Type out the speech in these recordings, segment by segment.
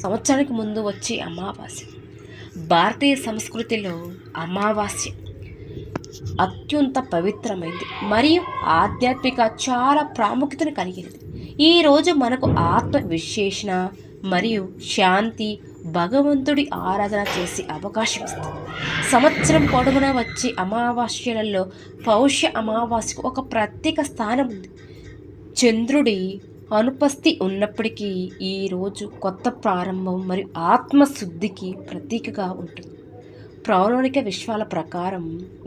సంవత్సరానికి ముందు వచ్చే అమావాస్య. భారతీయ సంస్కృతిలో అమావాస్య అత్యంత పవిత్రమైనది మరియు ఆధ్యాత్మిక చాలా ప్రాముఖ్యతను కలిగినది. ఈరోజు మనకు ఆత్మ విశ్లేషణ మరియు శాంతి, భగవంతుడి ఆరాధన చేసే అవకాశం ఇస్తుంది. సంవత్సరం పొడవునా వచ్చే అమావాస్యలలో పౌష్య అమావాస్యకు ఒక ప్రత్యేక స్థానం ఉంది. చంద్రుడి అనుపస్థితి ఉన్నప్పటికీ ఈరోజు కొత్త ప్రారంభం మరియు ఆత్మశుద్ధికి ప్రతీకగా ఉంటుంది. పౌరాణిక విశ్వాల ప్రకారం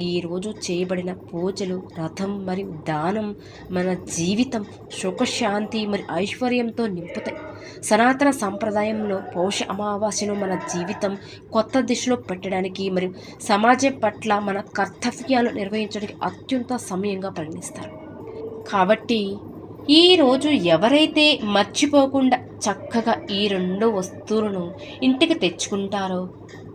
ఈరోజు చేయబడిన పూజలు, రథం మరియు దానం మన జీవితం సుఖశాంతి మరియు ఐశ్వర్యంతో నింపుతాయి. సనాతన సంప్రదాయంలో పౌష అమావాస్యను మన జీవితం కొత్త దిశలో పెట్టడానికి మరియు సమాజం పట్ల మన కర్తవ్యాలు నిర్వహించడానికి అత్యంత సమయంగా పరిగణిస్తారు. కాబట్టి ఈరోజు ఎవరైతే మర్చిపోకుండా చక్కగా ఈ 2 వస్తువులను ఇంటికి తెచ్చుకుంటారో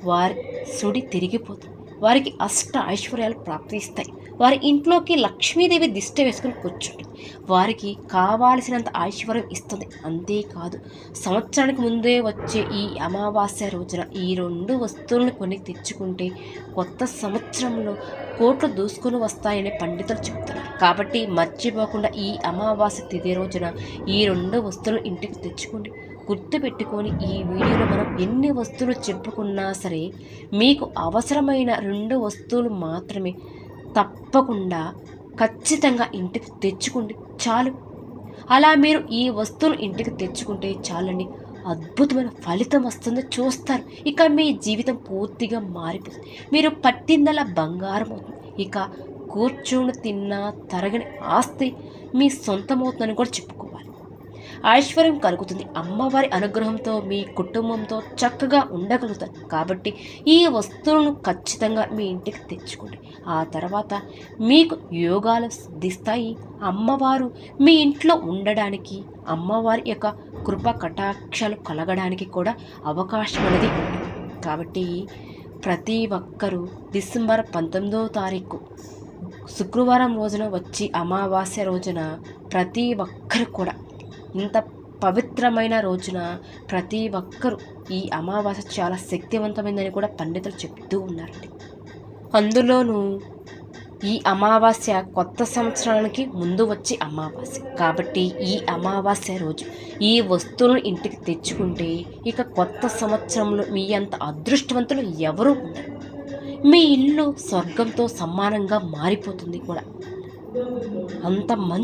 వారి సుడి తిరిగిపోతుంది. వారికి అష్ట ఐశ్వర్యాలు ప్రాప్తిస్తాయి. వారి ఇంట్లోకి లక్ష్మీదేవి దిష్టి వేసుకుని కూర్చుంటుంది. వారికి కావాల్సినంత ఐశ్వర్యం ఇస్తుంది. అంతేకాదు, సంవత్సరానికి ముందే వచ్చే ఈ అమావాస్య రోజున ఈ 2 వస్తువులను కొని తెచ్చుకుంటే కొత్త సంవత్సరంలో కోట్లు దూసుకొని వస్తాయని పండితులు చెబుతున్నారు. కాబట్టి మర్చిపోకుండా ఈ అమావాస్య తిథి రోజున ఈ 2 వస్తువులు ఇంటికి తెచ్చుకోండి. గుర్తుపెట్టుకొని ఈ వీడియోలో మనం ఎన్ని వస్తువులు చెప్పుకున్నా సరే మీకు అవసరమైన 2 వస్తువులు మాత్రమే తప్పకుండా ఖచ్చితంగా ఇంటికి తెచ్చుకోండి చాలు. అలా మీరు ఈ వస్తువులు ఇంటికి తెచ్చుకుంటే చాలండి, అద్భుతమైన ఫలితం వస్తుందో చూస్తారు. ఇక మీ జీవితం పూర్తిగా మారిపోతుంది. మీరు పట్టిందలా బంగారం అవుతుంది. ఇక కూర్చొని తిన్నా తరగని ఆస్తి మీ సొంతమవుతుందని కూడా చెప్పుకోవాలి. ఐశ్వర్యం కలుగుతుంది. అమ్మవారి అనుగ్రహంతో మీ కుటుంబంతో చక్కగా ఉండగలుగుతారు. కాబట్టి ఈ వస్తువులను ఖచ్చితంగా మీ ఇంటికి తెచ్చుకోండి. ఆ తర్వాత మీకు యోగాలు సిద్ధిస్తాయి. అమ్మవారు మీ ఇంట్లో ఉండడానికి, అమ్మవారి యొక్క కృప కటాక్షాలు కలగడానికి కూడా అవకాశం అనేది ఉంటుంది. కాబట్టి ప్రతి ఒక్కరూ డిసెంబర్ 19వ తారీఖు శుక్రవారం రోజున వచ్చి అమావాస్య రోజున ప్రతి ఒక్కరు కూడా ఇంత పవిత్రమైన రోజున ప్రతి ఒక్కరూ ఈ అమావాస్య చాలా శక్తివంతమైందని కూడా పండితులు చెప్తూ ఉన్నారండి. అందులోనూ ఈ అమావాస్య కొత్త సంవత్సరానికి ముందు వచ్చే అమావాస్య. కాబట్టి ఈ అమావాస్య రోజు ఈ వస్తువులను ఇంటికి తెచ్చుకుంటే ఇక కొత్త సంవత్సరంలో మీ అంత అదృష్టవంతులు ఎవరూ ఉండరు. మీ ఇల్లు స్వర్గంతో సమానంగా మారిపోతుంది కూడా. అంత మంచి